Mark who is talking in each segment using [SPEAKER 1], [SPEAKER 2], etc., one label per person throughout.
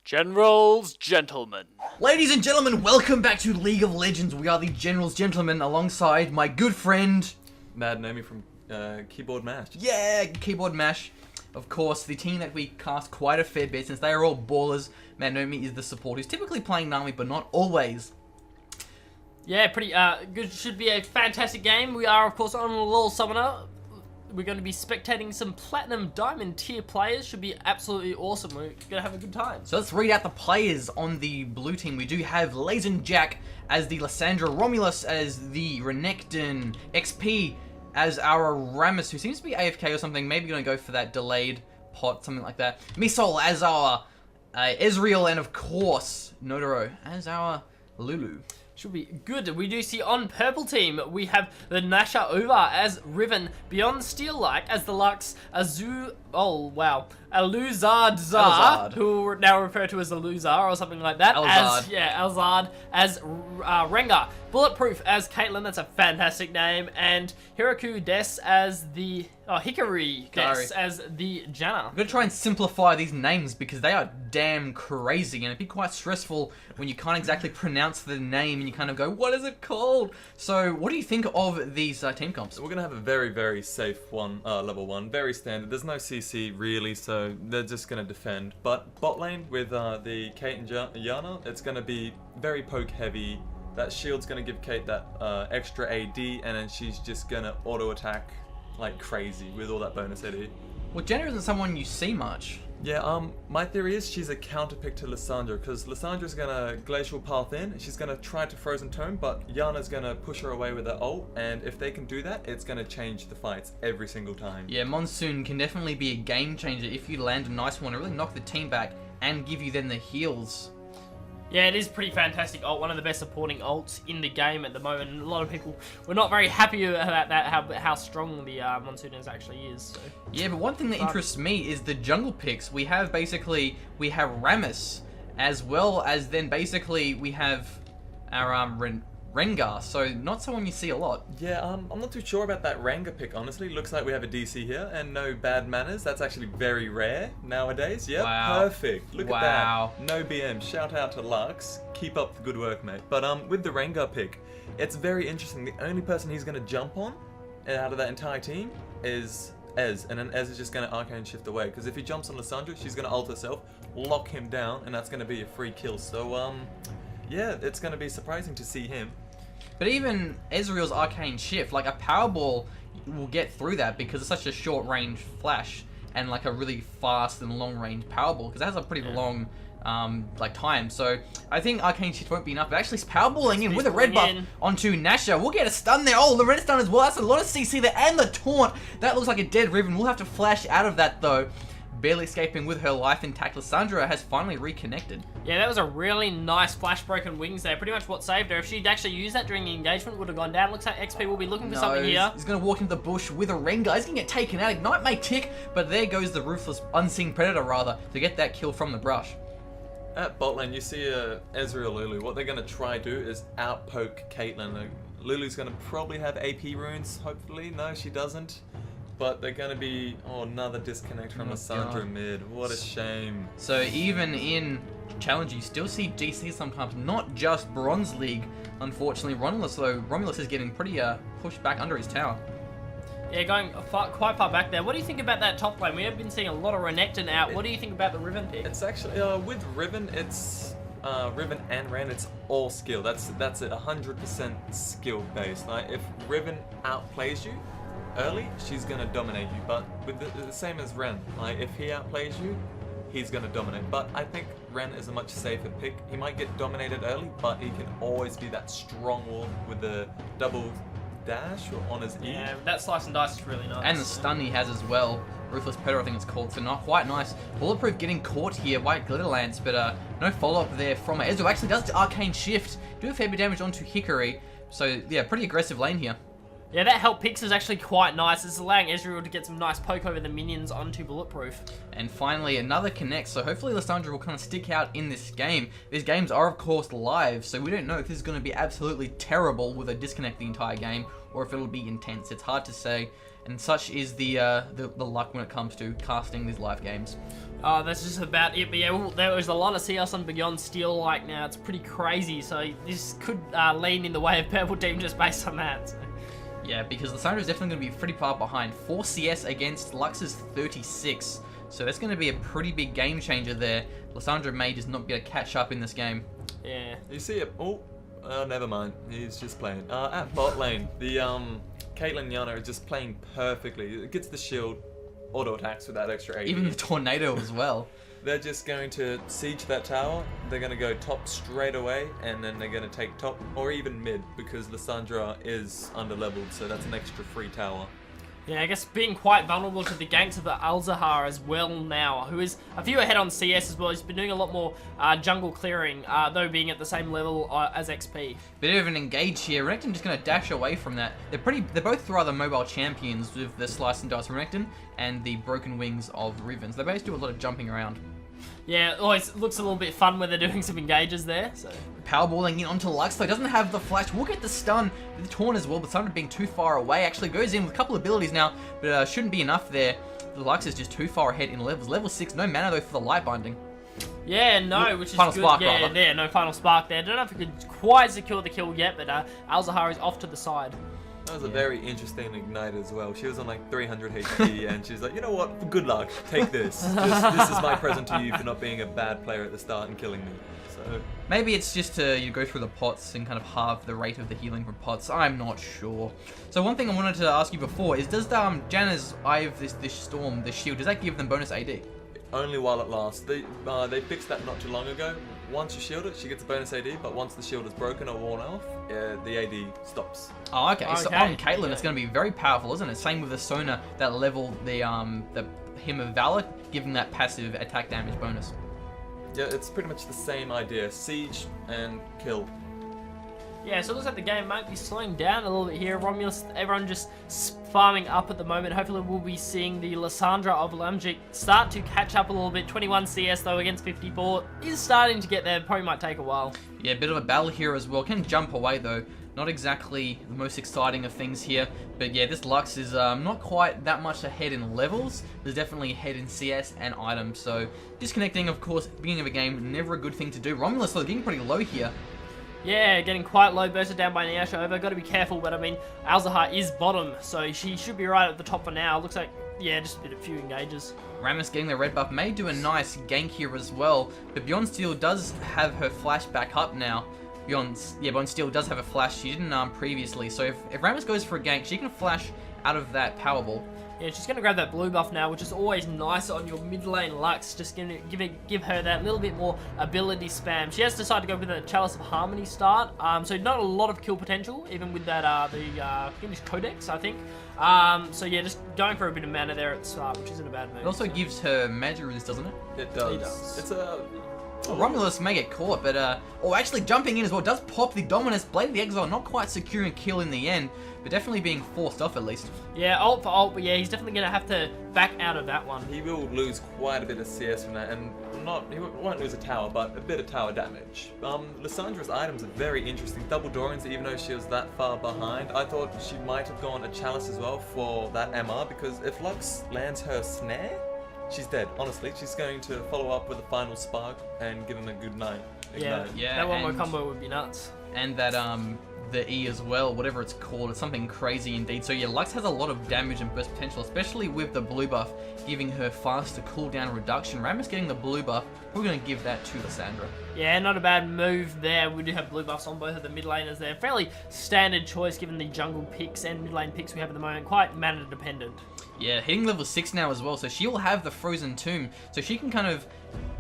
[SPEAKER 1] Generals, gentlemen.
[SPEAKER 2] Ladies and gentlemen, welcome back to League of Legends. We are the Generals, gentlemen, alongside my good friend...
[SPEAKER 3] Madgnomee from Keyboard Mash.
[SPEAKER 2] Yeah, Keyboard Mash. Of course, the team that we cast quite a fair bit since they are all ballers. Madgnomee is the support who's typically playing Nami, but not always.
[SPEAKER 4] Yeah, pretty good. Should be a fantastic game. We are, of course, on LolSummoner. We're going to be spectating some Platinum Diamond tier players. Should be absolutely awesome. We're going to have a good time.
[SPEAKER 2] So let's read out the players on the blue team. We do have Lazen Jack as the Lysandra, Romulus as the Renekton, XP as our Rammus, who seems to be AFK or something. Maybe going to go for that delayed pot, something like that. Misol as our Ezreal, and of course, Nodoro as our Lulu.
[SPEAKER 4] Should be good. We do see on purple team, we have the Nasha Uva as Riven, Beyond Steel Like as the Lux, Aluzard, who we'll now refer to as Aluzar or something like that. Alzard as Rengar, Bulletproof as Caitlyn, that's a fantastic name, and Hiraku Des as the Hikari Des as the Janna.
[SPEAKER 2] I'm gonna try and simplify these names because they are damn crazy, and it'd be quite stressful when you can't exactly pronounce the name and you kind of go, what is it called? So what do you think of these team comps?
[SPEAKER 3] We're gonna have a very, very safe one, level 1, very standard. There's no CC really, so they're just gonna defend. But bot lane with the Kate and Yana, it's gonna be very poke heavy. That shield's gonna give Kate that extra AD, and then she's just gonna auto attack like crazy with all that bonus AD.
[SPEAKER 2] Well, Jenna isn't someone you see much.
[SPEAKER 3] Yeah, my theory is she's a counter pick to Lysandra, because Lysandra's gonna Glacial Path in, and she's gonna try to Frozen Tome, but Yana's gonna push her away with her ult, and if they can do that, it's gonna change the fights every single time.
[SPEAKER 2] Yeah, Monsoon can definitely be a game changer if you land a nice one and really knock the team back and give you then the heals.
[SPEAKER 4] Yeah, it is pretty fantastic ult, one of the best supporting ults in the game at the moment, and a lot of people were not very happy about that, how strong the Monsooners actually is. So.
[SPEAKER 2] Yeah, but one thing that interests me is the jungle picks. We have Rammus, as well as then basically we have our Rengar, so not someone you see a lot.
[SPEAKER 3] Yeah, I'm not too sure about that Rengar pick, honestly. Looks like we have a DC here, and no bad manners. That's actually very rare nowadays. Yep,
[SPEAKER 2] wow.
[SPEAKER 3] Perfect. Look at that. No BM. Shout out to Lux. Keep up the good work, mate. But with the Rengar pick, it's very interesting. The only person he's going to jump on out of that entire team is Ez, and then Ez is just going to Arcane Shift away, because if he jumps on Lysandra, she's going to ult herself, lock him down, and that's going to be a free kill. So, yeah, it's going to be surprising to see him.
[SPEAKER 2] But even Ezreal's Arcane Shift, like a Powerball will get through that because it's such a short range flash and like a really fast and long range Powerball, because it has a pretty long time. So I think Arcane Shift won't be enough, but actually Powerballing in with a red buff onto Nasha. We'll get a stun there. Oh, the red stun as well. That's a lot of CC there, and the taunt. That looks like a dead Riven. We'll have to flash out of that though. Barely escaping with her life intact, Lysandra has finally reconnected.
[SPEAKER 4] Yeah, that was a really nice flash broken wings there. Pretty much what saved her. If she'd actually used that during the engagement, would have gone down. Looks like XP will be looking for something here.
[SPEAKER 2] He's going to walk into the bush with a Rengar. He's going to get taken out. Ignite may tick, but there goes the ruthless unseen predator rather to get that kill from the brush.
[SPEAKER 3] At bot lane, you see Ezreal Lulu. What they're going to try to do is outpoke Caitlyn. Lulu's going to probably have AP runes, hopefully. No, she doesn't. But they're going to be... Oh, another disconnect from Lysandra mid. What a shame.
[SPEAKER 2] So even in Challenge, you still see GC sometimes, not just Bronze League. Unfortunately, Romulus is getting pretty pushed back under his tower.
[SPEAKER 4] Yeah, going quite far back there. What do you think about that top lane? We have been seeing a lot of Renekton out. What do you think about the Riven pick?
[SPEAKER 3] It's actually... with Riven, it's... Riven and Ren, it's all skill. That's it, 100% skill based. Like, if Riven outplays you early, she's gonna dominate you, but with the same as Ren, like if he outplays you, he's gonna dominate. But I think Ren is a much safer pick. He might get dominated early, but he can always be that strong wall with the double dash on his E.
[SPEAKER 4] Yeah, that slice and dice is really nice.
[SPEAKER 2] And the stun he has as well. Ruthless Predator, I think it's called, so not quite nice. Bulletproof getting caught here by Glitterlance, but no follow-up there from Ezreal. Actually does the Arcane Shift, do a fair bit of damage onto Hikari, so yeah, pretty aggressive lane here.
[SPEAKER 4] Yeah, that help picks is actually quite nice. It's allowing Ezreal to get some nice poke over the minions onto Bulletproof.
[SPEAKER 2] And finally, another connect. So hopefully Lissandra will kind of stick out in this game. These games are, of course, live, so we don't know if this is going to be absolutely terrible with a disconnect the entire game, or if it'll be intense. It's hard to say. And such is the luck when it comes to casting these live games.
[SPEAKER 4] Oh, that's just about it. But yeah, there was a lot of CS on Beyond Steel like now. It's pretty crazy. So this could lean in the way of Purple Team just based on that. So.
[SPEAKER 2] Yeah, because Lissandra is definitely going to be pretty far behind. 4 CS against Lux's 36. So that's going to be a pretty big game changer there. Lissandra may just not be able to catch up in this game.
[SPEAKER 4] Yeah.
[SPEAKER 3] You see it? Oh, never mind. He's just playing. At bot lane, the Caitlyn Yana is just playing perfectly. It gets the shield, auto attacks with that extra 80.
[SPEAKER 2] Even the tornado as well.
[SPEAKER 3] They're just going to siege that tower. They're going to go top straight away, and then they're going to take top or even mid because Lissandra is underleveled, so that's an extra free tower.
[SPEAKER 4] Yeah, I guess being quite vulnerable to the ganks of the Alzahar as well now, who is a few ahead on CS as well. He's been doing a lot more jungle clearing, though being at the same level as XP.
[SPEAKER 2] Bit of an engage here. Renekton just going to dash away from that. They're both rather mobile champions with the Slice and Dice Renekton and the Broken Wings of Riven. They both do a lot of jumping around.
[SPEAKER 4] Yeah, it always looks a little bit fun when they're doing some engages there. So.
[SPEAKER 2] Powerballing in onto Lux, though, doesn't have the flash. We'll get the stun, the taunt as well, but Sandra being too far away. Actually goes in with a couple of abilities now, but shouldn't be enough there. The Lux is just too far ahead in levels. Level 6, no mana though for the light binding.
[SPEAKER 4] Yeah, no, which is
[SPEAKER 2] final
[SPEAKER 4] good.
[SPEAKER 2] Spark,
[SPEAKER 4] yeah,
[SPEAKER 2] rather.
[SPEAKER 4] yeah, no final spark there. Don't know if we could quite secure the kill yet, but Alzahar is off to the side.
[SPEAKER 3] That was a very interesting ignite as well. She was on like 300 HP and she's like, you know what, good luck, take this. This is my present to you for not being a bad player at the start and killing me. So
[SPEAKER 2] maybe it's just you go through the pots and kind of halve the rate of the healing from pots. I'm not sure. So one thing I wanted to ask you before is, does Janna's Eye of this Storm, this shield, does that give them bonus AD?
[SPEAKER 3] only while it lasts. They fixed that not too long ago. Once you shield it, she gets a bonus AD, but once the shield is broken or worn off, the AD stops.
[SPEAKER 2] Oh, okay. So on Caitlyn,
[SPEAKER 4] okay.
[SPEAKER 2] it's going to be very powerful, isn't it? Same with the Sona that level the Hymn of Valor, giving that passive attack damage bonus.
[SPEAKER 3] Yeah, it's pretty much the same idea. Siege and kill.
[SPEAKER 4] Yeah, so it looks like the game might be slowing down a little bit here. Romulus, everyone just farming up at the moment. Hopefully we'll be seeing the Lissandra of Lamjik start to catch up a little bit. 21 CS though against 54 is starting to get there. Probably might take a while. Yeah,
[SPEAKER 2] a bit of a battle here as well. Can jump away though. Not exactly the most exciting of things here. But yeah, this Lux is not quite that much ahead in levels. There's definitely ahead in CS and items. So disconnecting, of course, beginning of a game, never a good thing to do. Romulus though getting pretty low here.
[SPEAKER 4] Yeah, getting quite low, bursted down by Neasha. Got to be careful, but I mean, Alzahar is bottom, so she should be right at the top for now. Looks like, yeah, just a few engages.
[SPEAKER 2] Rammus getting the red buff may do a nice gank here as well, but Beyond Steel does have her flash back up now. Beyond Steel does have a flash. She didn't previously, so if Rammus goes for a gank, she can flash out of that power ball.
[SPEAKER 4] Yeah, she's going to grab that blue buff now, which is always nice on your mid lane Lux. Just going to give her that little bit more ability spam. She has decided to go with a Chalice of Harmony start, so not a lot of kill potential, even with that I think it's Codex, I think. So yeah, just going for a bit of mana there at the start, which isn't a bad move.
[SPEAKER 2] It also gives her magic resist, doesn't it?
[SPEAKER 3] It does.
[SPEAKER 4] It does.
[SPEAKER 3] It's a...
[SPEAKER 2] Oh, Romulus may get caught, but actually jumping in as well does pop the Dominus. Blade of the Exile not quite securing kill in the end, but definitely being forced off at least.
[SPEAKER 4] Yeah, ult for ult, but yeah, he's definitely going to have to back out of that one.
[SPEAKER 3] He will lose quite a bit of CS from that, and he won't lose a tower, but a bit of tower damage. Lissandra's items are very interesting. Double Dorians, even though she was that far behind, I thought she might have gone a Chalice as well for that MR, because if Lux lands her snare, she's dead, honestly. She's going to follow up with a final spark and give him a good night.
[SPEAKER 4] Yeah, that one more combo would be nuts.
[SPEAKER 2] And that the E as well, whatever it's called, it's something crazy indeed. So yeah, Lux has a lot of damage and burst potential, especially with the blue buff giving her faster cooldown reduction. Rammus getting the blue buff, we're going to give that to Lissandra.
[SPEAKER 4] Yeah, not a bad move there. We do have blue buffs on both of the mid laners there. Fairly standard choice given the jungle picks and mid lane picks we have at the moment. Quite mana dependent.
[SPEAKER 2] Yeah, hitting level 6 now as well, so she will have the Frozen Tomb, so she can kind of,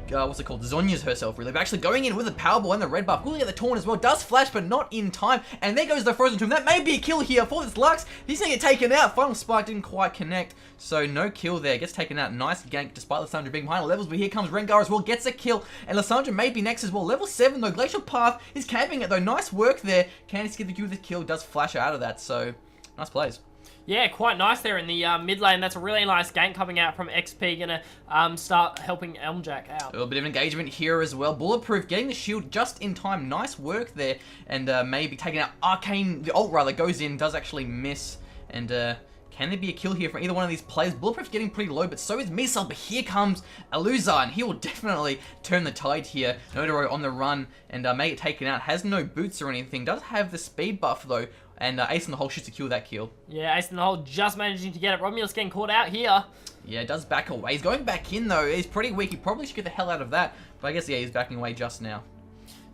[SPEAKER 2] Zonya's herself really, but actually going in with the Powerball and the red buff, will get the taunt as well, does flash but not in time, and there goes the Frozen Tomb. That may be a kill here for this Lux. He's gonna get taken out. Final Spark didn't quite connect, so no kill there. Gets taken out. Nice gank despite Lissandra being behind levels, but here comes Rengar as well, gets a kill, and Lissandra may be next as well. Level 7 though, Glacial Path is camping it though. Nice work there. Candice get the kill, does flash her out of that, so Nice plays.
[SPEAKER 4] Yeah, quite nice there in the mid lane. That's a really nice gank coming out from XP. Gonna start helping Elmjack out.
[SPEAKER 2] A little bit of engagement here as well. Bulletproof getting the shield just in time. Nice work there. And maybe taking out Arcane. The ult rather goes in, does actually miss. And can there be a kill here from either one of these players? Bulletproof's getting pretty low, but so is Misal. But here comes Aluzar, and he will definitely turn the tide here. Nodoro on the run, and may get taken out. Has no boots or anything. Does have the speed buff, though. And Ace in the Hole should secure that kill.
[SPEAKER 4] Yeah, Ace in the Hole just managing to get it. Romulus getting caught out here.
[SPEAKER 2] Yeah, it does back away. He's going back in, though. He's pretty weak. He probably should get the hell out of that. But I guess, yeah, he's backing away just now.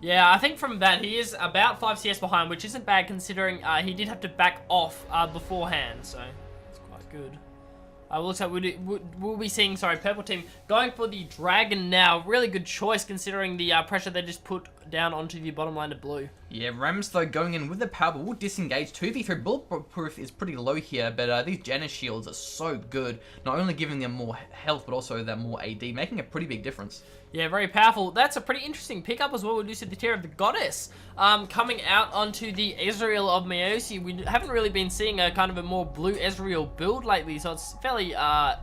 [SPEAKER 4] Yeah, I think from that, he is about 5 CS behind, which isn't bad considering he did have to back off beforehand, so it's quite good. Looks like we'll be seeing, Purple Team going for the Dragon now. Really good choice considering the pressure they just put down onto the bottom line of blue. Yeah,
[SPEAKER 2] Rams, though, going in with the power, but will disengage. 2v3 Bulletproof is pretty low here, but these Janus shields are so good. Not only giving them more health, but also that more AD, making a pretty big difference.
[SPEAKER 4] Yeah, very powerful. That's a pretty interesting pickup as well. We do see the tier of the Goddess coming out onto the Ezreal of Meosi. We haven't really been seeing a kind of a more blue Ezreal build lately, so it's fairly a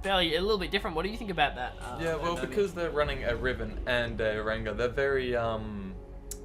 [SPEAKER 4] little bit different. What do you think about that?
[SPEAKER 3] Yeah, well, because they're running a Riven and a Rengar, they're very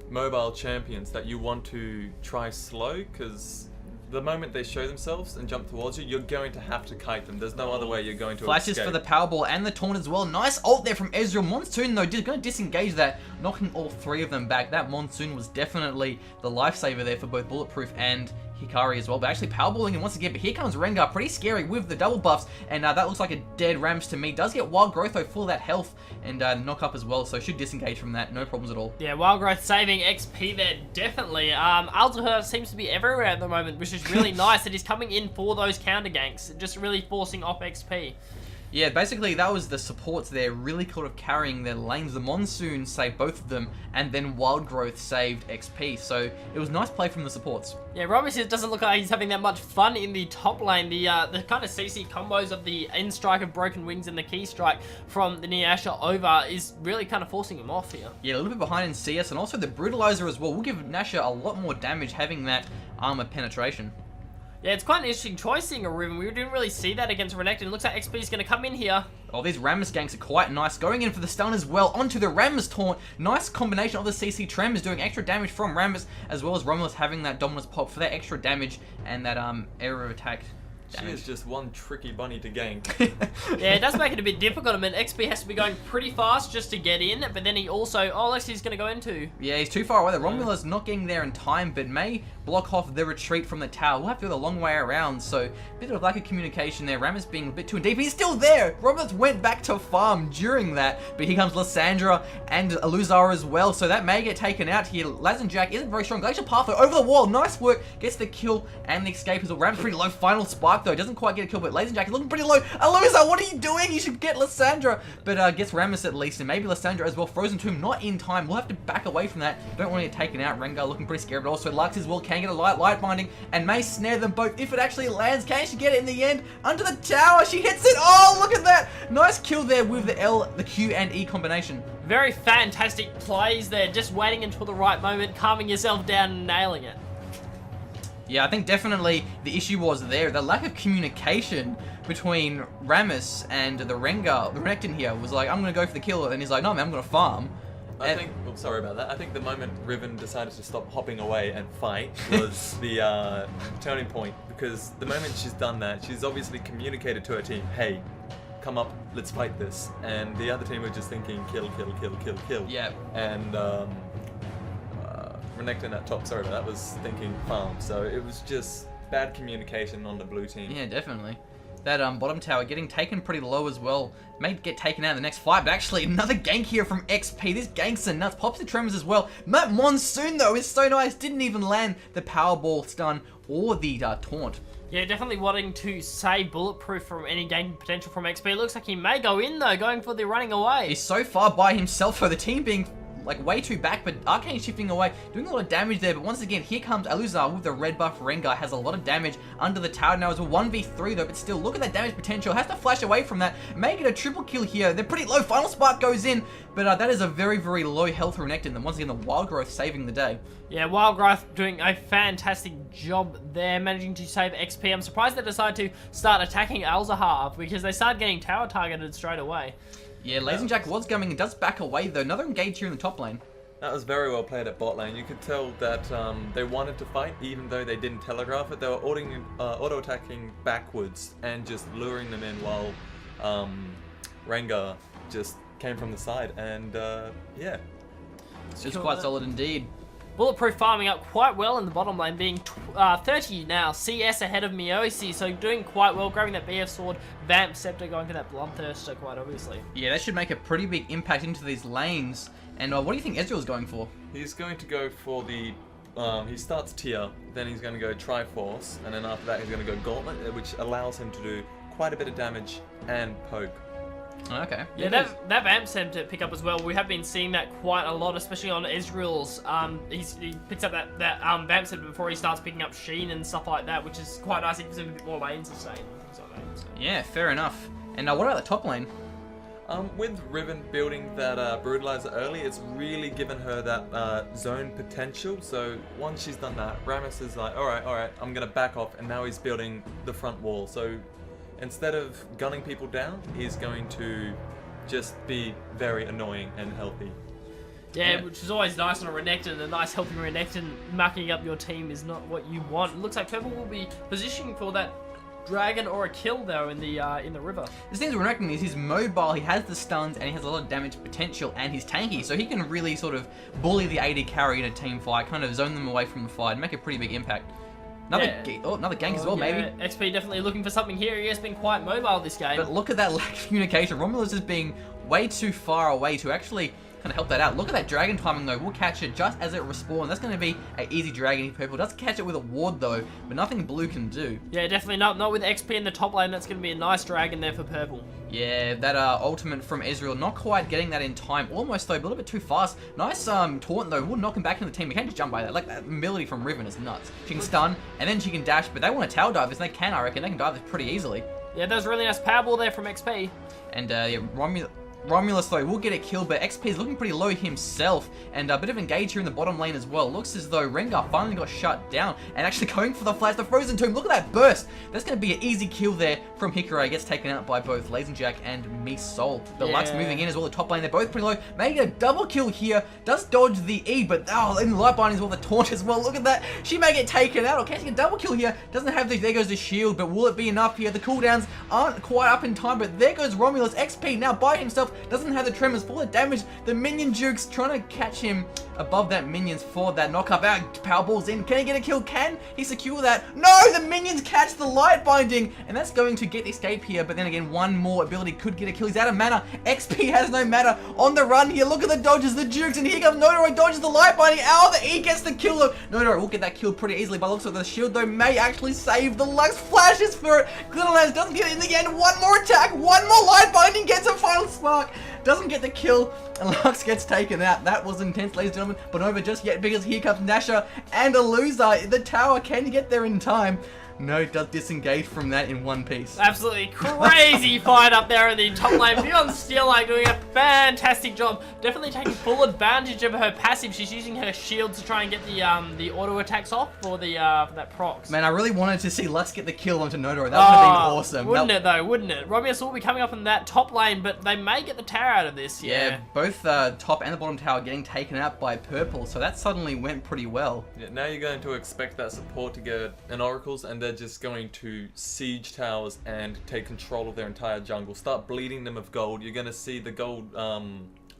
[SPEAKER 3] mobile champions that you want to try slow, because the moment they show themselves and jump towards you, you're going to have to kite them. There's no other way you're going to
[SPEAKER 2] Flashes
[SPEAKER 3] escape.
[SPEAKER 2] For the Powerball and the Taunt as well. Nice ult there from Ezreal. Monsoon, though, going to disengage that, knocking all 3 of them back. That Monsoon was definitely the lifesaver there for both Bulletproof and Hikari as well, but actually powerballing him once again. But here comes Rengar, pretty scary with the double buffs, and that looks like a dead Rams to me. Does get Wild Growth though for that health and knock up as well, so should disengage from that, no problems at all.
[SPEAKER 4] Yeah, Wild Growth saving XP there, definitely. Alter seems to be everywhere at the moment, which is really nice that he's coming in for those counter ganks, just really forcing off XP.
[SPEAKER 2] Yeah, basically that was the supports there really kind of carrying their lanes. The Monsoon saved both of them, and then Wild Growth saved XP, so it was nice play from the supports.
[SPEAKER 4] Yeah, Robbie doesn't look like he's having that much fun in the top lane. The kind of CC combos of the end strike of Broken Wings and the key strike from the Nyasha over is really kind of forcing him off here.
[SPEAKER 2] Yeah, a little bit behind in CS, and also the Brutalizer as well will give Nasha a lot more damage having that armor penetration.
[SPEAKER 4] Yeah, it's quite an interesting choice seeing a Riven. We didn't really see that against Renekton. It looks like XP is going to come in here.
[SPEAKER 2] Oh, these Rammus ganks are quite nice. Going in for the stun as well onto the Rammus taunt. Nice combination of the CC Tremors doing extra damage from Rammus, as well as Romulus having that Dominus pop for that extra damage and that area of attack.
[SPEAKER 3] She is just one tricky bunny to gank.
[SPEAKER 4] Yeah, it does make it a bit difficult. I mean, XP has to be going pretty fast just to get in, but then he also... Oh, let's see, he's going to go into.
[SPEAKER 2] Yeah, he's too far away. The Romulus not getting there in time, but may block off the retreat from the tower. We'll have to go the long way around, so a bit of lack of communication there. Rammus being a bit too in deep. He's still there! Romulus went back to farm during that, but here comes Lysandra and Aluzar as well, so that may get taken out here. Lazenjack isn't very strong. Glacial Pathway over the wall. Nice work. Gets the kill and the escape as well. Rammus pretty low. Final spark though. Doesn't quite get a kill, but Lazenjack is looking pretty low. Aluzar, what are you doing? You should get Lysandra, but gets Rammus at least, and maybe Lysandra as well. Frozen Tomb not in time. We'll have to back away from that. Don't want to get taken out. Rengar looking pretty scared, but also Lux as well can get a light binding and may snare them both if it actually lands. Can she get it in the end? Under the tower, she hits it. Oh, look at that. Nice kill there with the L, the Q and E combination.
[SPEAKER 4] Very fantastic plays there. Just waiting until the right moment, calming yourself down and nailing it.
[SPEAKER 2] Yeah, I think definitely the issue was there. The lack of communication between Rammus and the Rengar. The Renekton here was like, I'm going to go for the kill, and he's like, no man, I'm going to farm.
[SPEAKER 3] I think, well, sorry about that. I think the moment Riven decided to stop hopping away and fight was the turning point, because the moment she's done that, she's obviously communicated to her team, hey, come up, let's fight this. And the other team were just thinking, kill, kill, kill, kill, kill.
[SPEAKER 2] Yeah.
[SPEAKER 3] And Renekton at top, sorry, but that was thinking farm. So it was just bad communication on the blue team.
[SPEAKER 2] Yeah, definitely. That bottom tower getting taken pretty low as well. May get taken out in the next fight, but actually another gank here from XP. This ganks are nuts. Pops the Tremors as well. That Monsoon though is so nice. Didn't even land the Powerball stun or the taunt.
[SPEAKER 4] Yeah, definitely wanting to save Bulletproof from any ganking potential from XP. It looks like he may go in though, going for the running away.
[SPEAKER 2] He's so far by himself for the team being like way too back, but Arcane shifting away, doing a lot of damage there. But once again, here comes Aluzar with the red buff. Rengar has a lot of damage under the tower now as a 1v3 though, but still, look at that damage potential. Has to flash away from that, make it a triple kill here. They're pretty low. Final Spark goes in, but that is a very, very low health Renekton. And once again, the Wild Growth saving the day.
[SPEAKER 4] Yeah, Wild Growth doing a fantastic job there, managing to save XP. I'm surprised they decided to start attacking Alzahar because they started getting tower targeted straight away.
[SPEAKER 2] Yeah, Lazenjack was coming and does back away though. Another engage here in the top lane.
[SPEAKER 3] That was very well played at bot lane. You could tell that they wanted to fight, even though they didn't telegraph it. They were auto-attacking backwards and just luring them in while Rengar just came from the side. And yeah.
[SPEAKER 2] It's just quite solid indeed.
[SPEAKER 4] Bulletproof farming up quite well in the bottom lane, being 30 now, CS ahead of Miyoshi, so doing quite well, grabbing that BF sword, Vamp Scepter, going for that Bloodthirster quite obviously. Yeah,
[SPEAKER 2] that should make a pretty big impact into these lanes. And what do you think Ezreal's going for?
[SPEAKER 3] He's going to go for the, he starts Tier, then he's going to go Triforce, and then after that he's going to go Gauntlet, which allows him to do quite a bit of damage and poke.
[SPEAKER 2] Okay.
[SPEAKER 4] Yeah, that Vamp Scepter pick up as well. We have been seeing that quite a lot, especially on Ezreal's. He picks up that Vamp Scepter before he starts picking up Sheen and stuff like that, which is quite nice. It gives him a bit more lane sustain and things like that. So.
[SPEAKER 2] Yeah, fair enough. And what about the top lane?
[SPEAKER 3] With Riven building that Brutalizer early, it's really given her that zone potential. So once she's done that, Rammus is like, alright, I'm going to back off, and now he's building the front wall. So instead of gunning people down, he's going to just be very annoying and healthy.
[SPEAKER 4] Yeah, which is always nice on a Renekton. A nice healthy Renekton mucking up your team is not what you want. It looks like Purple will be positioning for that dragon or a kill though in the river.
[SPEAKER 2] The thing with Renekton is he's mobile, he has the stuns, and he has a lot of damage potential, and he's tanky, so he can really sort of bully the AD carry in a team fight, kind of zone them away from the fight, and make a pretty big impact. Another gank as well, maybe.
[SPEAKER 4] XP definitely looking for something here. He has been quite mobile this game.
[SPEAKER 2] But look at that lack of communication. Romulus is being way too far away to actually kind of help that out. Look at that dragon timing though. We'll catch it just as it respawns. That's going to be an easy dragon. Purple does catch it with a ward though, but nothing blue can do.
[SPEAKER 4] Yeah, definitely not with XP in the top lane. That's going to be a nice dragon there for Purple.
[SPEAKER 2] Yeah, that ultimate from Ezreal, not quite getting that in time. Almost though, but a little bit too fast. Nice taunt though. We'll knock him back into the team. We can't just jump by that. Like that ability from Riven is nuts. She can stun and then she can dash, but they want to tower dive this, and they can, I reckon. They can dive this pretty easily.
[SPEAKER 4] Yeah, that was a really nice powerball there from XP.
[SPEAKER 2] And yeah, Romulus though will get a kill, but XP is looking pretty low himself, and a bit of engage here in the bottom lane as well. Looks as though Rengar finally got shut down, and actually going for the flash, the Frozen Tomb. Look at that burst. That's going to be an easy kill there from Hikaru. Gets taken out by both Lazenjack and Misol. The Lux moving in as well, the top lane, they're both pretty low. Making a double kill here, does dodge the E, but in the light binding as well, the taunt as well. Look at that. She may get taken out, or catching a double kill here. Doesn't have there goes the shield, but will it be enough here? The cooldowns aren't quite up in time, but there goes Romulus. XP now by himself, doesn't have the tremors for the damage. The minion jukes trying to catch him above that minions for that knockup out. Powerballs in. Can he get a kill? Can he secure that? No, the minions catch the light binding, and that's going to get escape here. But then again, one more ability could get a kill. He's out of mana. XP has no mana. On the run here. Look at the dodges, the jukes, and here comes Nodoro. Dodges the light binding. Ow, the E gets the kill though. Nodoro will get that kill pretty easily, but looks like the shield though may actually save the Lux. Flashes for it. Glitternlands doesn't get it in the end. One more attack. One more light binding. Gets a final spark. Doesn't get the kill, and Lux gets taken out. That was intense, ladies and gentlemen, but not over just yet, because here comes Nasha and a loser. The tower, can you get there in time? No, does disengage from that in one piece.
[SPEAKER 4] Absolutely crazy fight up there in the top lane. Beyond Steelite doing a fantastic job. Definitely taking full advantage of her passive. She's using her shield to try and get the auto attacks off for that procs.
[SPEAKER 2] Man, I really wanted to see Lux get the kill onto Nodoro. That would have been awesome.
[SPEAKER 4] Wouldn't it though? Wouldn't it? Romulus will be coming up in that top lane, but they may get the tower out of this.
[SPEAKER 2] Yeah, both top and the bottom tower getting taken out by Purple, so that suddenly went pretty well.
[SPEAKER 3] Yeah, now you're going to expect that support to get an Oracles, and they're just going to siege towers and take control of their entire jungle. Start bleeding them of gold. You're going to see the gold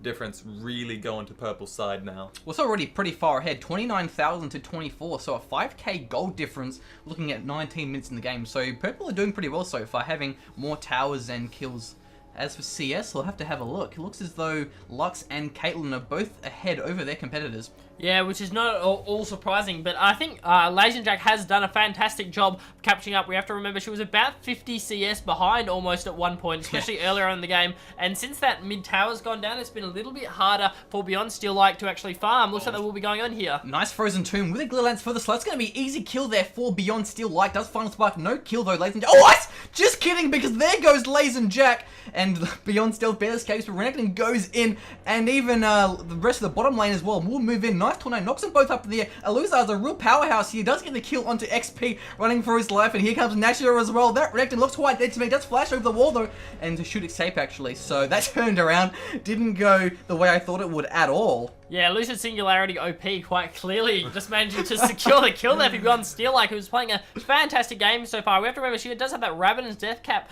[SPEAKER 3] difference really go into Purple's side now.
[SPEAKER 2] Well, it's already pretty far ahead, 29,000 to 24, so a 5k gold difference looking at 19 minutes in the game. So Purple are doing pretty well so far, having more towers and kills. As for CS, we'll have to have a look. It looks as though Lux and Caitlyn are both ahead over their competitors.
[SPEAKER 4] Yeah, which is not all surprising, but I think Lazy Jack has done a fantastic job of catching up. We have to remember she was about 50 CS behind almost at one point, especially earlier in the game, and since that mid tower's gone down, it's been a little bit harder for Beyond Steel Like to actually farm. Looks like that will be going on here.
[SPEAKER 2] Nice Frozen Tomb with a Glitter Lance for the slow. It's going to be easy kill there for Beyond Steel Like. Does Final Spark, no kill though, Lazy Jack. Oh, what? Just kidding, because there goes Lazy Jack, and Beyond Steel barely escapes, but Renekton goes in, and even the rest of the bottom lane as well will move in. Nice tornado, knocks them both up in the air. Aluzar's a real powerhouse here, does get the kill onto XP, running for his life, and here comes Nashor as well. That Renekton looks quite dead to me, does flash over the wall though, and to shoot escape actually, so that turned around, didn't go the way I thought it would at all.
[SPEAKER 4] Yeah, Lucid Singularity OP quite clearly just managing to secure the kill there for Beyond Steel Like, who's playing a fantastic game so far. We have to remember she does have that Ravenous Death Cap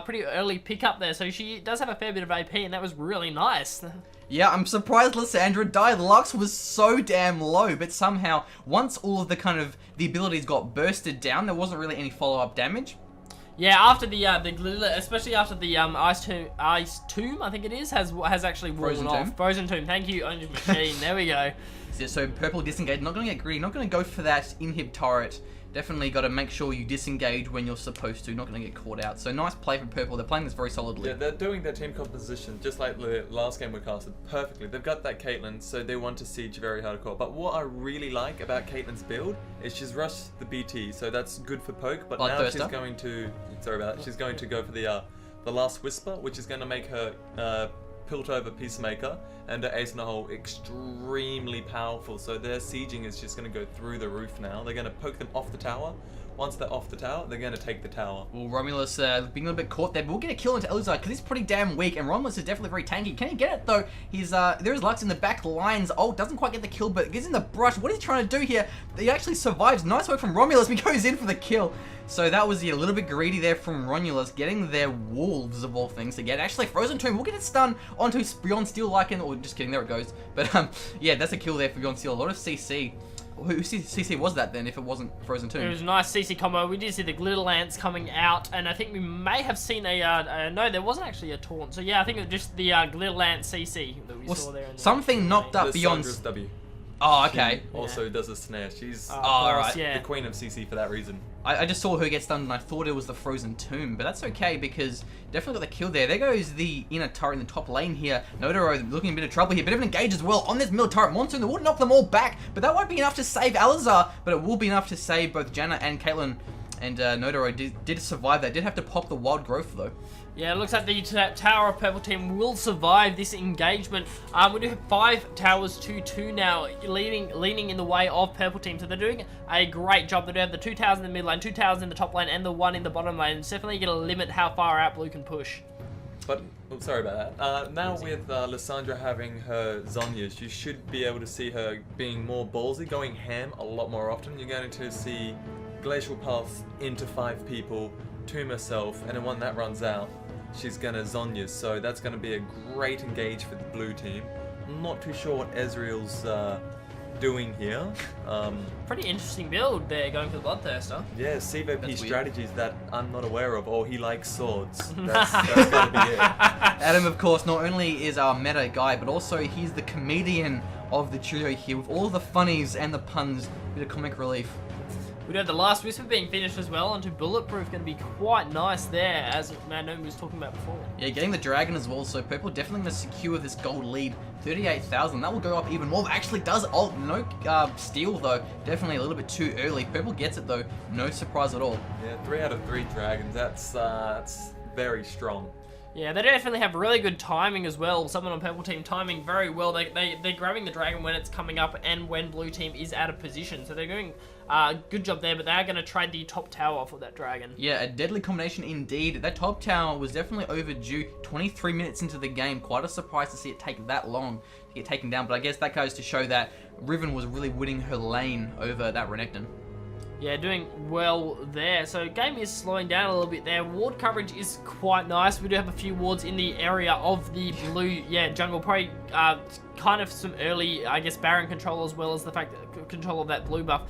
[SPEAKER 4] pretty early pickup there, so she does have a fair bit of AP, and that was really nice.
[SPEAKER 2] Yeah, I'm surprised Lysandra died. Lux was so damn low, but somehow, once all of the the abilities got bursted down, there wasn't really any follow-up damage.
[SPEAKER 4] Yeah, after the glitter, especially after the ice tomb, I think it is, has actually worn off. Frozen tomb. Thank you, Owned Machine. There we go.
[SPEAKER 2] So purple disengage. Not going to get greedy. Not going to go for that inhib turret. Definitely got to make sure you disengage when you're supposed to. Not going to get caught out. So nice play from purple. They're playing this very solidly.
[SPEAKER 3] Yeah, they're doing their team composition just like the last game we casted perfectly. They've got that Caitlyn, so they want to siege very hardcore. But what I really like about Caitlyn's build is she's rushed the BT, so that's good for poke. But now she's going to, sorry about that, she's going to go for the last whisper, which is going to make her Piltover Peacemaker and her Ace in the Hole extremely powerful. So their sieging is just going to go through the roof now. They're going to poke them off the tower. Once they're off the tower, they're going to take the tower.
[SPEAKER 2] Well, Romulus being a little bit caught there, but we'll get a kill into Elizar because he's pretty damn weak, and Romulus is definitely very tanky. Can he get it though? He's there is Lux in the back lines. Oh, doesn't quite get the kill, but gets in the brush. What is he trying to do here? He actually survives. Nice work from Romulus. He goes in for the kill. So that was a little bit greedy there from Romulus, getting their wolves of all things to get. Actually, Frozen Tomb will get it stunned onto Beyond Steel Like, or just kidding, there it goes. But yeah, that's a kill there for Beyond Steel. A lot of CC. Who CC was that then, if it wasn't Frozen Tomb?
[SPEAKER 4] It was a nice CC combo. We did see the Glitter Lance coming out, and I think we may have seen no, there wasn't actually a taunt. So yeah, I think it was just the Glitter Lance CC that we saw there.
[SPEAKER 2] Something knocked up Beyond...
[SPEAKER 3] W.
[SPEAKER 2] Oh, okay.
[SPEAKER 3] She also does a snare. She's
[SPEAKER 2] right.
[SPEAKER 3] the queen of CC for that reason.
[SPEAKER 2] I just saw her get stunned and I thought it was the Frozen Tomb, but that's okay because definitely got the kill there. There goes the inner turret in the top lane here. Nodoro looking in a bit of trouble here, bit of an engage as well on this middle turret. Monsoon, they would knock them all back, but that won't be enough to save Alizar, but it will be enough to save both Janna and Caitlyn. And Nodoro did survive that. Did have to pop the wild growth though.
[SPEAKER 4] Yeah, it looks like the tower of purple team will survive this engagement. We do have 5 towers to 2 now, leaning in the way of purple team. So they're doing a great job. They do have the 2 towers in the mid lane, 2 towers in the top lane, and the 1 in the bottom lane. It's definitely going to limit how far out blue can push.
[SPEAKER 3] But, oh, sorry about that. Now with Lysandra having her Zhonya's, you should be able to see her being more ballsy, going ham a lot more often. You're going to see Glacial Pulse into 5 people, tomb herself, and then when that runs out, she's gonna Zhonya's, so that's gonna be a great engage for the blue team. I'm not too sure what Ezreal's doing here.
[SPEAKER 4] Pretty interesting build there, going for the Bloodthirster.
[SPEAKER 3] Yeah, CVP strategies that I'm not aware of, or he likes swords. That's gotta be it.
[SPEAKER 2] Adam, of course, not only is our meta guy, but also he's the comedian of the trio here, with all the funnies and the puns, bit of comic relief.
[SPEAKER 4] We do have the last whisper being finished as well onto Bulletproof, going to be quite nice there, as Madgnomee was talking about before.
[SPEAKER 2] Yeah, getting the dragon as well, so purple definitely going to secure this gold lead. 38,000, that will go up even more. Actually does ult, no steal though, definitely a little bit too early. Purple gets it though, no surprise at all.
[SPEAKER 3] Yeah, 3 out of 3 dragons, that's very strong.
[SPEAKER 4] Yeah, they definitely have really good timing as well. Someone on purple team timing very well. They're grabbing the dragon when it's coming up and when blue team is out of position. So they're doing a good job there, but they are going to trade the top tower for that dragon.
[SPEAKER 2] Yeah, a deadly combination indeed. That top tower was definitely overdue. 23 minutes into the game. Quite a surprise to see it take that long to get taken down. But I guess that goes to show that Riven was really winning her lane over that Renekton.
[SPEAKER 4] Yeah, doing well there. So game is slowing down a little bit there. Ward coverage is quite nice. We do have a few wards in the area of the blue, jungle. Probably kind of some early, I guess, Baron control as well as the fact that control of that blue buff.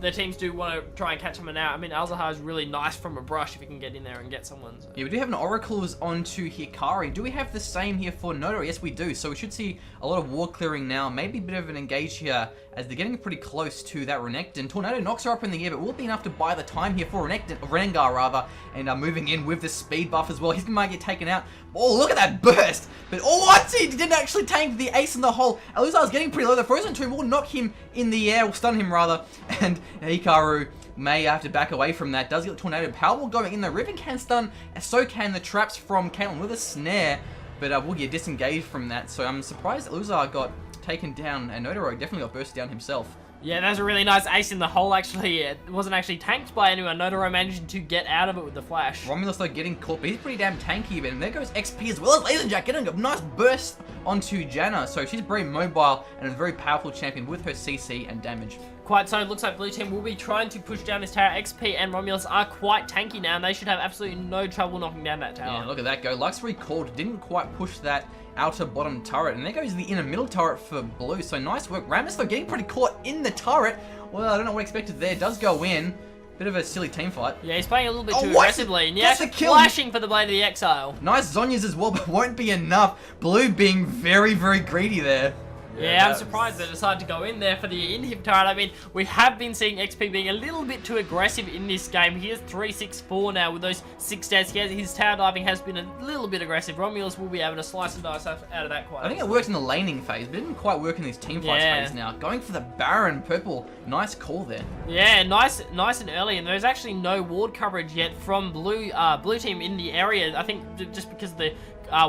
[SPEAKER 4] the teams do want to try and catch someone out. I mean, Alzahar is really nice from a brush if you can get in there and get someone. So.
[SPEAKER 2] Yeah, we do have an Oracle's onto Hikari. Do we have the same here for Nodoro? Yes, we do. So we should see a lot of ward clearing now. Maybe a bit of an engage here as they're getting pretty close to that Renekton. Tornado knocks her up in the air, but will be enough to buy the time here for Rengar, rather. And moving in with the speed buff as well. He might get taken out. Oh, look at that burst! But oh, what? He didn't actually tank the ace in the hole. Aluzar's getting pretty low. The Frozen Tomb will knock him in the air, will stun him rather. And Hikaru may have to back away from that. Does get the Tornado Powerball going in. The Riven can stun, and so can the traps from Caitlyn with a snare. But will get disengaged from that. So I'm surprised that Aluzar got taken down, and Nodoro definitely got bursted down himself.
[SPEAKER 4] Yeah, that was a really nice ace in the hole, actually. It wasn't actually tanked by anyone. Nodoro managing to get out of it with the flash.
[SPEAKER 2] Romulus, though, getting caught, but he's pretty damn tanky. But there goes XP as well as Laserjack getting a nice burst onto Janna. So she's very mobile and a very powerful champion with her CC and damage.
[SPEAKER 4] Quite so. Looks like blue team will be trying to push down this tower. XP and Romulus are quite tanky now, and they should have absolutely no trouble knocking down that tower.
[SPEAKER 2] Yeah, look at that go. Lux recalled, didn't quite push that outer bottom turret, and there goes the inner middle turret for blue. So nice work. Rammus, though, getting pretty caught in the turret. Well, I don't know what expected there. Does go in. Bit of a silly team fight.
[SPEAKER 4] Yeah, he's playing a little bit too aggressively. And yeah, flashing for the Blade of the Exile.
[SPEAKER 2] Nice Zhonya's as well, but won't be enough. Blue being very, very greedy there.
[SPEAKER 4] Yeah, I'm surprised they decided to go in there for the inhib turret. I mean, we have been seeing XP being a little bit too aggressive in this game. He is 3-6-4 now with those 6 stats. His tower diving has been a little bit aggressive. Romulus will be able to slice and dice out of that quite.
[SPEAKER 2] I think it worked in the laning phase, but it didn't quite work in this team fight phase now. Going for the Baron purple. Nice call there.
[SPEAKER 4] Yeah, nice and early. And there's actually no ward coverage yet from blue team in the area. I think just because of the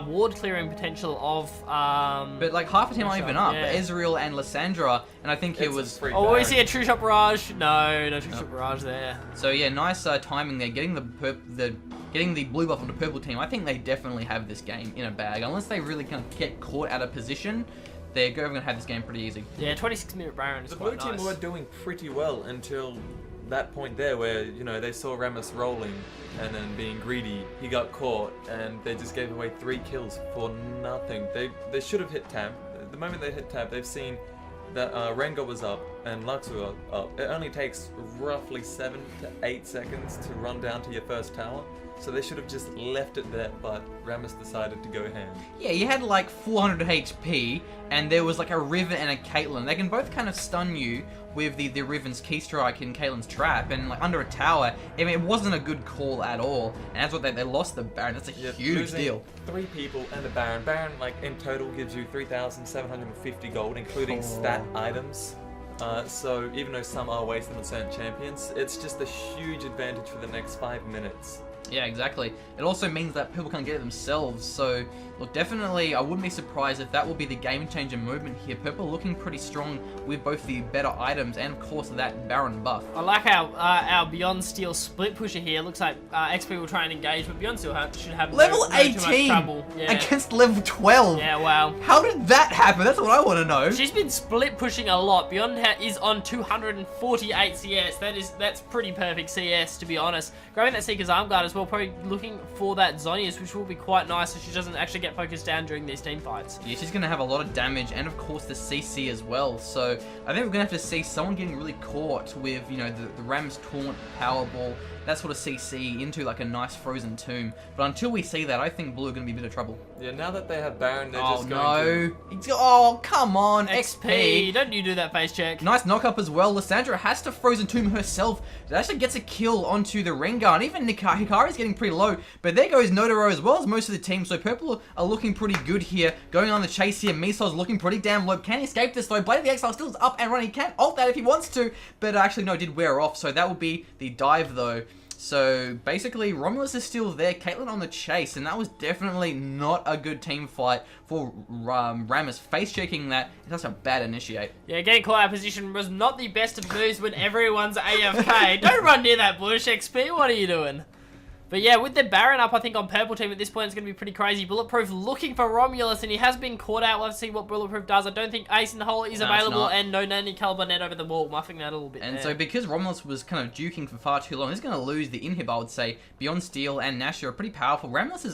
[SPEAKER 4] ward clearing potential of
[SPEAKER 2] but like half the team aren't even up. Ezreal and Lissandra, and I think it was
[SPEAKER 4] we see a True Shot Barrage. No True Shot Barrage there.
[SPEAKER 2] So yeah, nice timing there, getting the blue buff on the purple team. I think they definitely have this game in a bag, unless they really kind of get caught out of position. They're going to have this game pretty easy.
[SPEAKER 4] Yeah, 26-minute Baron is
[SPEAKER 3] the
[SPEAKER 4] quite
[SPEAKER 3] blue team were doing pretty well until that point there where, you know, they saw Rammus rolling and then being greedy. He got caught and they just gave away 3 kills for nothing. They should have hit tab. The moment they hit tab, they've seen that Rengar was up and Lux was up. It only takes roughly 7 to 8 seconds to run down to your first tower. So they should have just left it there, but Rammus decided to go ham.
[SPEAKER 2] Yeah, you had like 400 HP, and there was like a Riven and a Caitlyn. They can both kind of stun you with the Riven's key strike and Caitlyn's trap, and like under a tower. I mean, it wasn't a good call at all, and that's what they lost the Baron. That's a huge deal. 3 people and the Baron. Baron, like in total, gives you 3,750 gold, including stat items. So even though some are wasted on certain champions, it's just a huge advantage for the next 5 minutes. Yeah, exactly. It also means that people can't get it themselves, so look, definitely I wouldn't be surprised if that will be the game changer movement here. Purple looking pretty strong with both the better items and of course that Baron buff. I like how our Beyond Steel split pusher here. Looks like XP will try and engage, but Beyond Steel should have level 18 against level 12. Yeah, wow. How did that happen? That's what I want to know. She's been split pushing a lot. Beyond is on 248 CS. That's pretty perfect CS, to be honest. Grabbing that Seeker's Arm Guard as well, probably looking for that Zhonya's, which will be quite nice so she doesn't actually get focused down during these team fights. Yeah, she's going to have a lot of damage and of course the CC as well. So I think we're going to have to see someone getting really caught with, you know, the Ram's Taunt, Powerball, that sort of CC into like a nice Frozen Tomb. But until we see that, I think Blue are going to be a bit of trouble. Yeah, now that they have Baron, they're just going to... Oh, come on, XP. Don't you do that face check. Nice knock up as well. Lissandra has to Frozen Tomb herself. It actually gets a kill onto the Rengar, and even Hikari's getting pretty low. But there goes Nodoro as well as most of the team. So Purple are looking pretty good here. Going on the chase here. Miso's looking pretty damn low. Can he escape this though? Blade of the Exile still is up and running. He can ult that if he wants to, but actually no, did wear off. So that will be the dive though. So basically Romulus is still there, Caitlyn on the chase, and that was definitely not a good team fight for Rammus. Face checking that, that's a bad initiate. Yeah, getting caught out of position was not the best of moves when everyone's AFK. Don't run near that bush, XP, what are you doing? But yeah, with the Baron up, I think on purple team at this point, it's going to be pretty crazy. Bulletproof looking for Romulus, and he has been caught out. We'll have to see what Bulletproof does. I don't think Ace in the Hole is available, and no Nanny Caliber net over the wall, muffing that a little bit. And so because Romulus was kind of duking for far too long, he's going to lose the inhib, I would say. Beyond Steel and Nash are pretty powerful. Rammus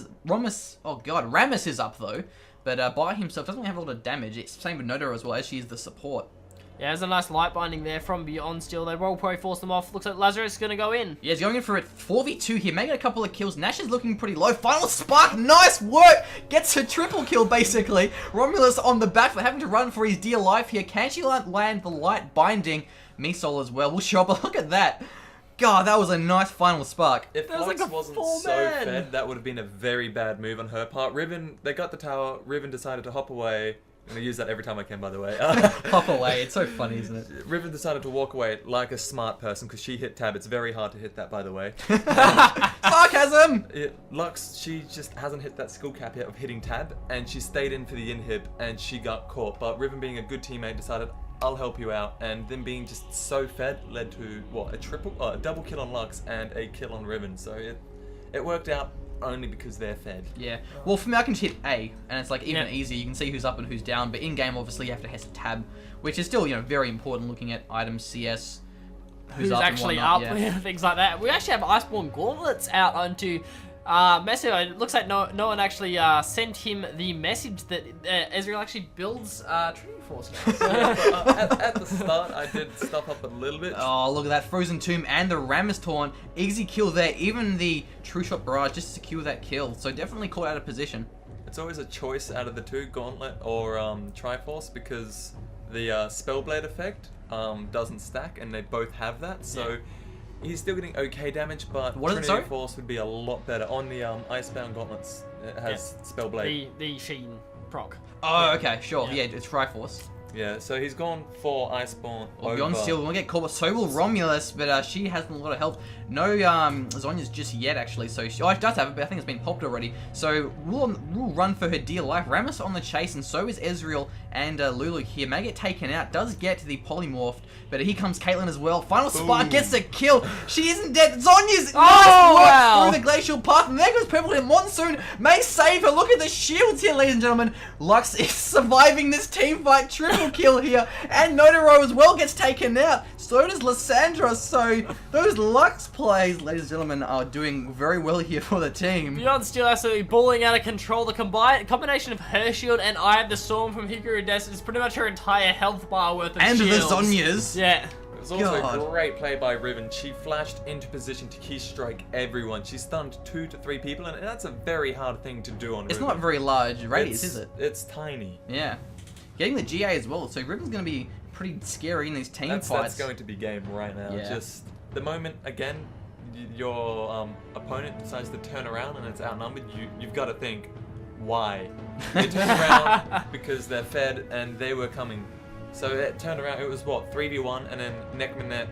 [SPEAKER 2] is up though, but by himself doesn't have a lot of damage. It's same with Nodo as well, as she is the support.
[SPEAKER 4] Yeah, there's a nice light binding there from Beyond Steel. They roll pro, force them off. Looks like Lazarus is going to go in.
[SPEAKER 2] Yeah, he's going in for it. 4v2 here, making a couple of kills. Nash is looking pretty low. Final spark, nice work! Gets a triple kill, basically. Romulus on the back for having to run for his dear life here. Can she land the light binding? Misol as well. We'll show up, but look at that. God, that was a nice final spark.
[SPEAKER 3] If
[SPEAKER 4] That was
[SPEAKER 3] Lux
[SPEAKER 4] like a
[SPEAKER 3] wasn't
[SPEAKER 4] full
[SPEAKER 3] so
[SPEAKER 4] man.
[SPEAKER 3] fed, that would have been a very bad move on her part. Riven, they got the tower. Riven decided to hop away. I'm going to use that every time I can, by the way.
[SPEAKER 2] Pop away. It's so funny, isn't it?
[SPEAKER 3] Riven decided to walk away like a smart person because she hit tab. It's very hard to hit that, by the way.
[SPEAKER 2] Sarcasm!
[SPEAKER 3] Lux, she just hasn't hit that skill cap yet of hitting tab, and she stayed in for the inhib, and she got caught. But Riven, being a good teammate, decided, I'll help you out, and them being just so fed led to, what, a double kill on Lux and a kill on Riven. So it worked out only because they're fed.
[SPEAKER 2] Yeah. Well, for me, I can just hit A, and it's like even easier. You can see who's up and who's down, but in game, obviously, you have to hit tab, which is still, very important looking at items, CS,
[SPEAKER 4] who's
[SPEAKER 2] up
[SPEAKER 4] actually
[SPEAKER 2] and
[SPEAKER 4] up,
[SPEAKER 2] whatnot,
[SPEAKER 4] things like that. We actually have Iceborne Gauntlets out onto Messi. It looks like no one actually sent him the message that Ezreal actually builds Trinity Force now. So.
[SPEAKER 3] At the start, I did stuff up a little bit.
[SPEAKER 2] Oh, look at that Frozen Tomb and the Rammus Taunt. Easy kill there. Even the True Shot Barrage just to secure that kill. So definitely caught out of position.
[SPEAKER 3] It's always a choice out of the two, Gauntlet or Triforce, because the Spellblade effect doesn't stack, and they both have that. So he's still getting okay damage, but
[SPEAKER 2] What is it,
[SPEAKER 3] Trinity
[SPEAKER 2] sorry?
[SPEAKER 3] Force would be a lot better. On the Icebound Gauntlets, it has Spellblade.
[SPEAKER 4] The Sheen proc.
[SPEAKER 2] Oh, okay, sure. Yeah, it's Triforce.
[SPEAKER 3] Yeah, so he's gone for Iceborne
[SPEAKER 2] Well,
[SPEAKER 3] over...
[SPEAKER 2] Beyond Steel won't get caught, but so will Romulus, but she hasn't a lot of health. No Zonya's just yet, actually, so she does have it, but I think it's been popped already. So we'll run for her dear life. Rammus on the chase, and so is Ezreal and Lulu here. May get taken out, does get to the polymorphed, but here comes Caitlyn as well. Final spark gets a kill. She isn't dead. Zonya's nice work through the glacial path, and there goes Purple and Monsoon. May save her. Look at the shields here, ladies and gentlemen. Lux is surviving this team fight. Triple kill here, and Notaro as well gets taken out. So does Lysandra. So those Lux plays, ladies and gentlemen, are doing very well here for the team.
[SPEAKER 4] Beyond Steel absolutely bullying out of control. The combination of her shield and Eye of the Storm from Hikaru Desu is pretty much her entire health bar worth of
[SPEAKER 2] And
[SPEAKER 4] shields.
[SPEAKER 2] the Zonyas.
[SPEAKER 4] Yeah.
[SPEAKER 3] It was also a great play by Riven. She flashed into position to key strike everyone. She stunned 2 to 3 people, and that's a very hard thing to do on Riven.
[SPEAKER 2] It's not very large radius, is it?
[SPEAKER 3] It's tiny.
[SPEAKER 2] Yeah. Getting the GA as well, so Riven's going to be pretty scary in these team fights.
[SPEAKER 3] That's going to be game right now.
[SPEAKER 2] Yeah.
[SPEAKER 3] Just the moment, again, your opponent decides to turn around and it's outnumbered, you've got to think, why? They turned around because they're fed and they were coming. So it turned around, it was what, 3v1, and then Nekmanet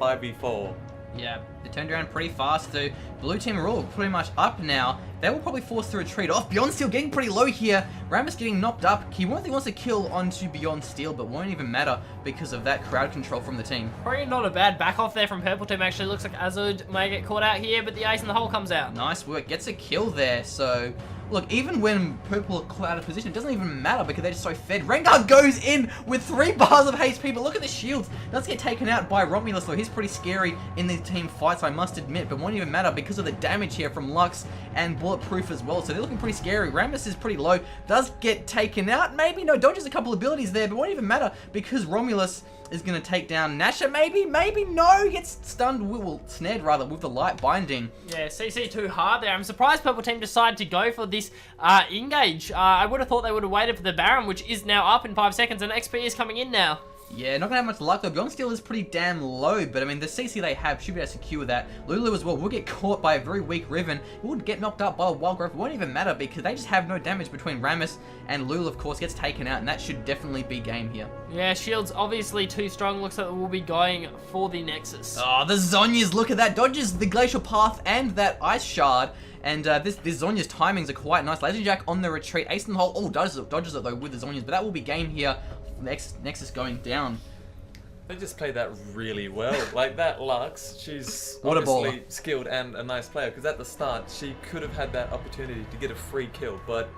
[SPEAKER 3] 5v4.
[SPEAKER 2] Yeah, they turned around pretty fast too. Blue team are all pretty much up now. They will probably force the retreat off. Beyond Steel getting pretty low here. Rammus getting knocked up. He wants to kill onto Beyond Steel, but won't even matter because of that crowd control from the team.
[SPEAKER 4] Probably not a bad back off there from Purple Team. Actually looks like Azud may get caught out here, but the ace in the hole comes out.
[SPEAKER 2] Nice work. Gets a kill there. So, look, even when Purple are caught out of position, it doesn't even matter because they're just so fed. Rengar goes in with 3 bars of HP, but look at the shields. Does get taken out by Romulus, though. He's pretty scary in these team fights, I must admit, but won't even matter because of the damage here from Lux and Bulletproof as well. So they're looking pretty scary. Rammus is pretty low. Does get taken out. Maybe. No, dodges a couple abilities there, but won't even matter because Romulus is going to take down Nasha. Maybe no. Gets stunned, well, snared rather, with the light binding.
[SPEAKER 4] Yeah, CC too hard there. I'm surprised Purple Team decided to go for this engage. I would have thought they would have waited for the Baron, which is now up in 5 seconds, and XP is coming in now.
[SPEAKER 2] Yeah, not gonna have much luck though. Beyond Steel is pretty damn low, but I mean, the CC they have should be able to secure that. Lulu as well will get caught by a very weak Riven. He would get knocked up by a Wild Growth. It won't even matter because they just have no damage between Rammus and Lulu, of course, gets taken out, and that should definitely be game here.
[SPEAKER 4] Yeah, shield's obviously too strong. Looks like we'll be going for the Nexus.
[SPEAKER 2] Oh, the Zonyas, look at that. Dodges the Glacial Path and that Ice Shard. And this Zonya's timings are quite nice. Laser Jack on the retreat. Ace in the hole. Oh, dodges it though with the Zonyas, but that will be game here. Nexus going down.
[SPEAKER 3] They just played that really well. Like that Lux, she's
[SPEAKER 2] What a
[SPEAKER 3] obviously
[SPEAKER 2] baller.
[SPEAKER 3] skilled and a nice player, because at the start she could have had that opportunity to get a free kill, but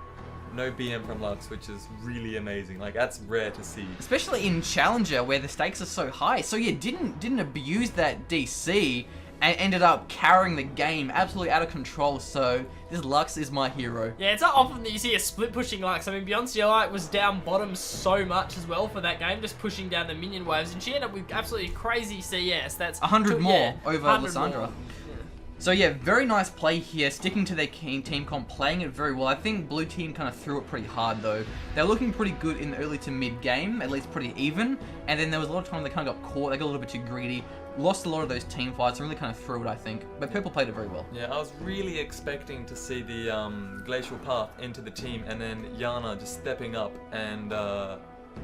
[SPEAKER 3] no BM from Lux, which is really amazing. Like, that's rare to see.
[SPEAKER 2] Especially in Challenger where the stakes are so high. So yeah, didn't abuse that DC and ended up carrying the game absolutely out of control. So this Lux is my hero.
[SPEAKER 4] Yeah, it's not often that you see a split pushing Lux. I mean, Beyonce was down bottom so much as well for that game, just pushing down the minion waves, and she ended up with absolutely crazy CS. That's
[SPEAKER 2] 100 more over
[SPEAKER 4] 100
[SPEAKER 2] Lysandra.
[SPEAKER 4] more.
[SPEAKER 2] So yeah, very nice play here, sticking to their team comp, playing it very well. I think blue team kind of threw it pretty hard though. They're looking pretty good in the early to mid game, at least pretty even. And then there was a lot of time they kind of got caught, they got a little bit too greedy, lost a lot of those team fights, and really kind of threw it, I think. But purple played it very well.
[SPEAKER 3] Yeah, I was really expecting to see the glacial path into the team and then Yana just stepping up and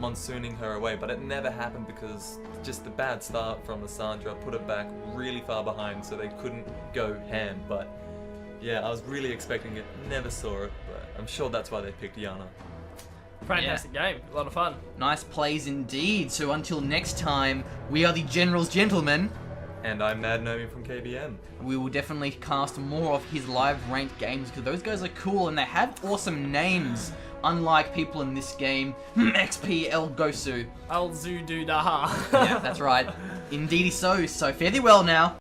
[SPEAKER 3] monsooning her away, but it never happened because just the bad start from Lysandra put it back really far behind, so they couldn't go ham. But yeah, I was really expecting it, never saw it, but I'm sure that's why they picked Yana.
[SPEAKER 4] Fantastic game, a lot of fun.
[SPEAKER 2] Nice plays indeed. So until next time, we are the General's Gentlemen.
[SPEAKER 3] And I'm Madgnomee from KBM.
[SPEAKER 2] We will definitely cast more of his live ranked games because those guys are cool and they have awesome names. Unlike people in this game, XP El Gosu.
[SPEAKER 4] Al Zudu Daha.
[SPEAKER 2] Yeah, that's right. Indeedy so. So fare thee well now.